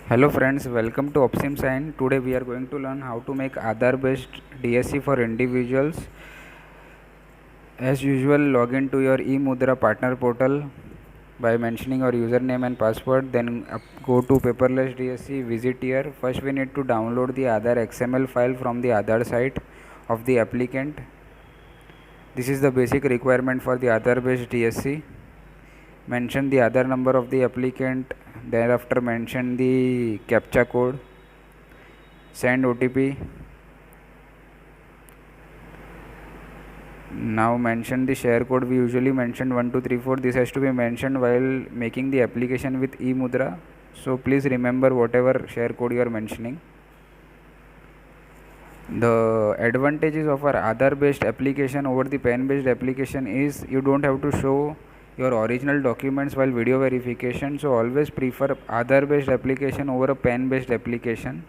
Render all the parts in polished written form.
Hello friends, welcome to Opsim Sign. Today we are going to learn how to make Aadhaar based DSC for individuals. As usual, log in to your eMudra partner portal by mentioning your username and password. Then go to paperless DSC, visit here. First we need to download the Aadhaar XML file from the Aadhaar site of the applicant. This is the basic requirement for the Aadhaar based DSC. Mention the Aadhaar number of the applicant, thereafter mention the CAPTCHA code, send OTP. Now mention the share code. We usually mention 1234. This has to be mentioned while making the application with eMudra. So please remember whatever share code you are mentioning. The advantages of our Aadhaar based application over the PAN based application is you don't have to show your original documents while video verification. So always prefer Aadhaar based application over a PAN based application.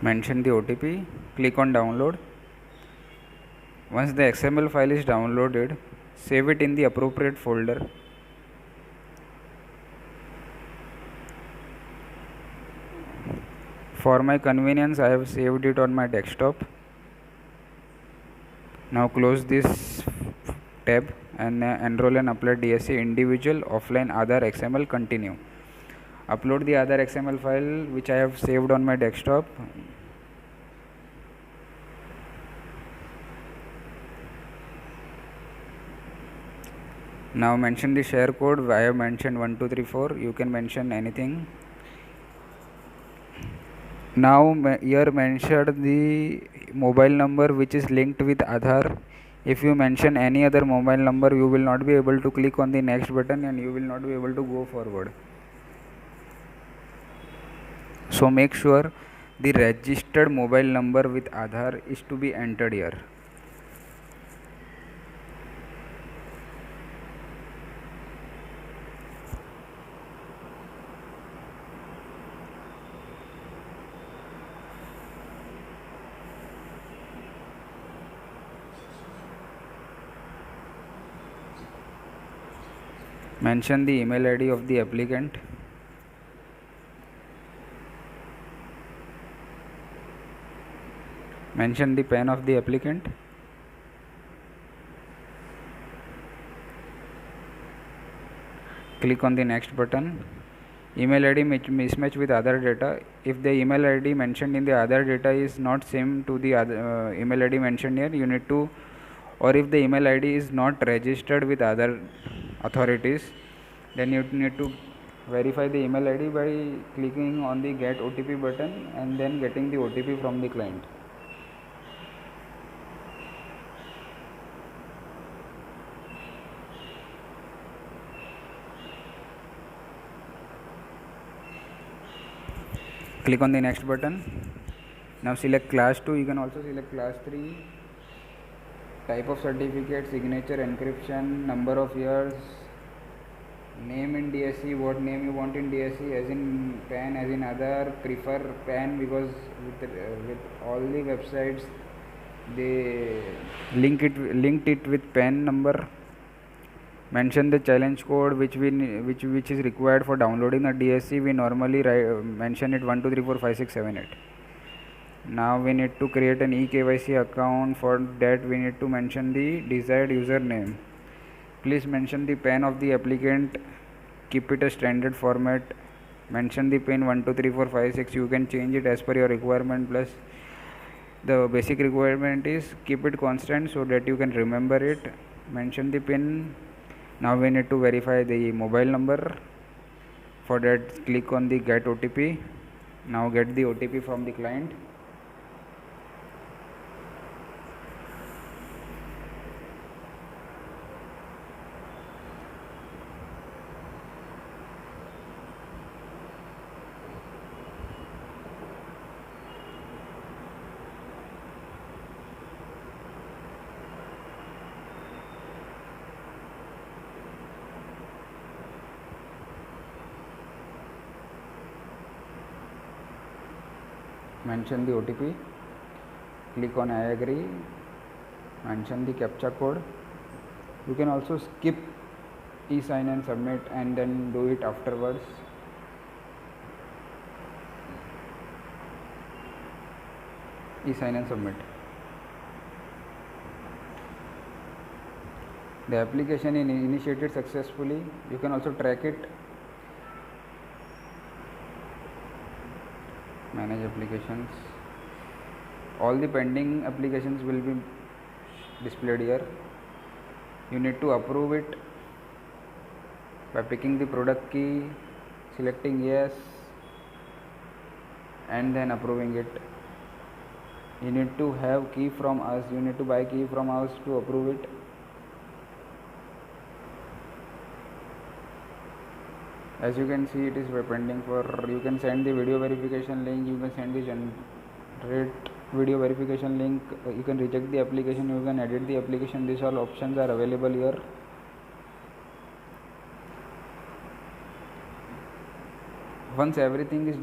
Mention the OTP, click on download. Once the XML file is downloaded, save it in the appropriate folder. For my convenience, I have saved it on my desktop. Now close this tab and enroll and upload DSC individual offline Aadhaar XML. Continue. Upload the Aadhaar XML file which I have saved on my desktop. Now mention the share code. I have mentioned 1234. You can mention anything. Now here mention the mobile number which is linked with Aadhaar. If you mention any other mobile number, you will not be able to click on the next button and you will not be able to go forward. So make sure the registered mobile number with Aadhaar is to be entered here. Mention the email ID of the applicant. Mention the PAN of the applicant. Click on the next button. Email ID mismatch with other data. If the email ID mentioned in the other data is not same to the other email ID mentioned here, you need to, or if the email ID is not registered with other authorities, then you need to verify the email ID by clicking on the get OTP button and then getting the OTP from the client. Click on the next button. Now select class 2. You can also select class 3. Type of certificate, signature, encryption, number of years, name in DSC, what name you want in DSC, as in PAN, as in Aadhaar. Prefer PAN because with all the websites they linked it with PAN number. Mention the challenge code which is required for downloading a DSC. We normally mention it 12345678. Now we need to create an eKYC account. For that we need to mention the desired username. Please mention the PAN of the applicant. Keep it a standard format. Mention the PIN 123456. You can change it as per your requirement. Plus the basic requirement is keep it constant so that you can remember it. Mention the PIN. Now we need to verify the mobile number. For that click on the get OTP. Now get the OTP from the client. mention the OTP, click on I agree, mention the captcha code. You can also skip e-sign and submit and then do it afterwards. E-sign and submit. The application is initiated successfully. You can also track it. Manage applications. All the pending applications will be displayed here. You need to approve it by picking the product key, selecting yes, and then approving it. You need to have key from us. You need to buy key from us to approve it. As you can see, it is pending for. You can send the video verification link. You can send the generate video verification link. You can reject the application. You can edit the application. These all options are available here. Once everything is